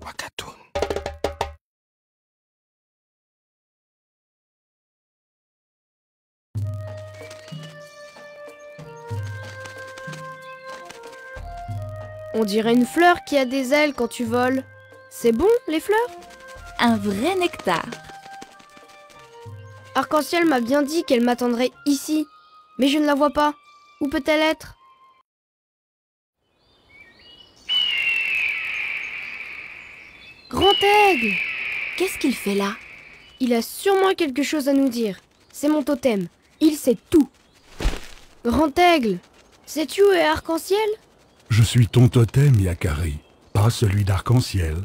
Wakatoon. On dirait une fleur qui a des ailes quand tu voles. C'est bon, les fleurs? Un vrai nectar. Arc-en-ciel m'a bien dit qu'elle m'attendrait ici. Mais je ne la vois pas. Où peut-elle être? Grand Aigle! Qu'est-ce qu'il fait là? Il a sûrement quelque chose à nous dire. C'est mon totem. Il sait tout. Grand Aigle, sais-tu où est Arc-en-ciel? Je suis ton totem, Yakari, pas celui d'Arc-en-ciel.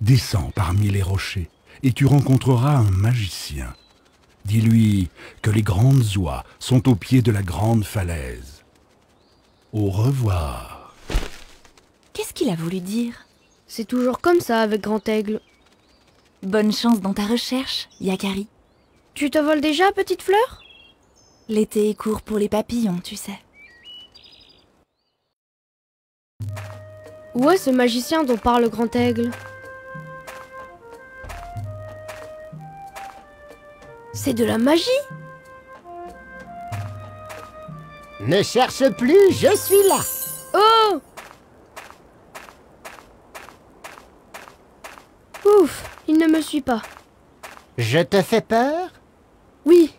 Descends parmi les rochers, et tu rencontreras un magicien. Dis-lui que les grandes oies sont au pied de la grande falaise. Au revoir. Qu'est-ce qu'il a voulu dire? C'est toujours comme ça avec Grand Aigle. Bonne chance dans ta recherche, Yakari. Tu te voles déjà, petite fleur? L'été est court pour les papillons, tu sais. Où est ce magicien dont parle Grand Aigle? C'est de la magie! Ne cherche plus, je suis là. Oh! Ouf, il ne me suit pas. Je te fais peur? Oui,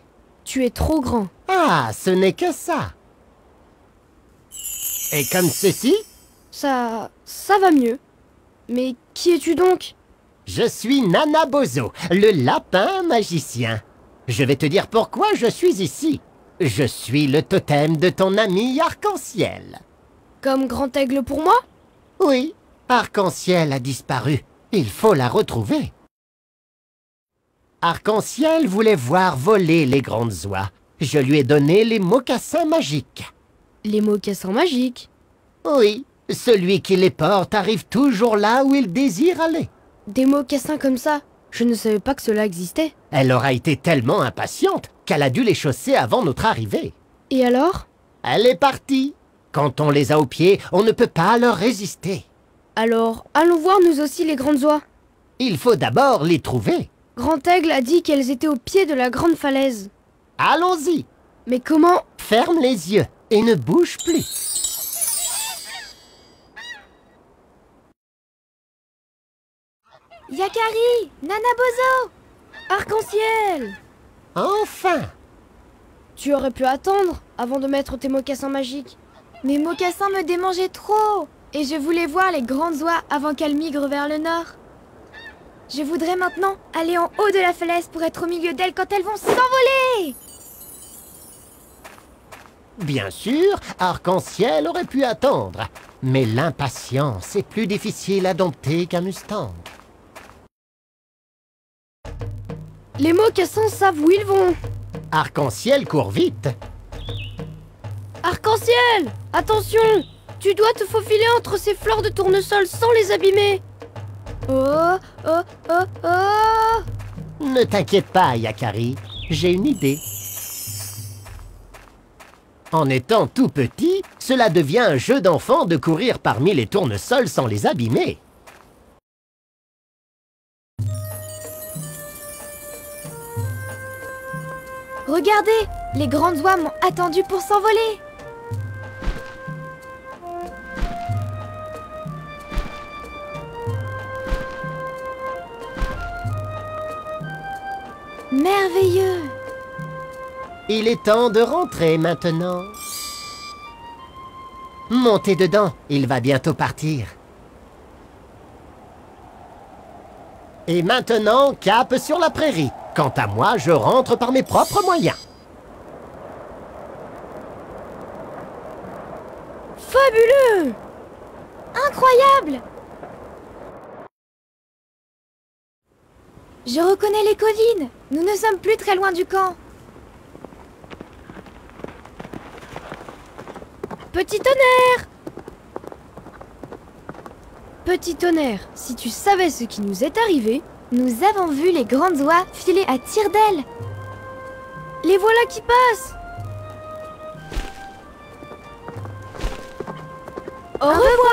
tu es trop grand. Ah, ce n'est que ça. Et comme ceci, Ça va mieux. Mais qui es-tu donc? je suis Nanabozo, le lapin magicien. Je vais te dire pourquoi je suis ici. Je suis le totem de ton ami Arc-en-ciel. Comme Grand Aigle pour moi? Oui, Arc-en-ciel a disparu. Il faut la retrouver. Arc-en-ciel voulait voir voler les grandes oies. Je lui ai donné les mocassins magiques. Les mocassins magiques. Oui, celui qui les porte arrive toujours là où il désire aller. Des mocassins comme ça, je ne savais pas que cela existait. Elle aura été tellement impatiente qu'elle a dû les chausser avant notre arrivée. Et alors? Elle est partie. Quand on les a aux pieds, on ne peut pas leur résister. Alors, allons voir nous aussi les grandes oies. Il faut d'abord les trouver. Grand Aigle a dit qu'elles étaient au pied de la grande falaise. Allons-y. Mais comment? Ferme les yeux et ne bouge plus. Yakari! Nanabozo! Arc-en-ciel! Enfin! Tu aurais pu attendre avant de mettre tes mocassins magiques. Mes mocassins me démangeaient trop! Et je voulais voir les grandes oies avant qu'elles migrent vers le nord. Je voudrais maintenant aller en haut de la falaise pour être au milieu d'elles quand elles vont s'envoler! Bien sûr, Arc-en-ciel aurait pu attendre. Mais l'impatience est plus difficile à dompter qu'un Mustang. Les mocassins savent où ils vont. Arc-en-ciel court vite. Arc-en-ciel! Attention! Tu dois te faufiler entre ces fleurs de tournesol sans les abîmer. Oh, oh, oh, oh! Ne t'inquiète pas, Yakari. J'ai une idée. En étant tout petit, cela devient un jeu d'enfant de courir parmi les tournesols sans les abîmer. Regardez! Les grandes oies m'ont attendu pour s'envoler! Merveilleux! Il est temps de rentrer maintenant. Montez dedans, il va bientôt partir. Et maintenant, cap sur la prairie. Quant à moi, je rentre par mes propres moyens. Fabuleux! Incroyable! Je reconnais les collines. Nous ne sommes plus très loin du camp. Petit tonnerre! Petit tonnerre, si tu savais ce qui nous est arrivé, Nous avons vu les grandes oies filer à tire d'aile. les voilà qui passent! Au revoir!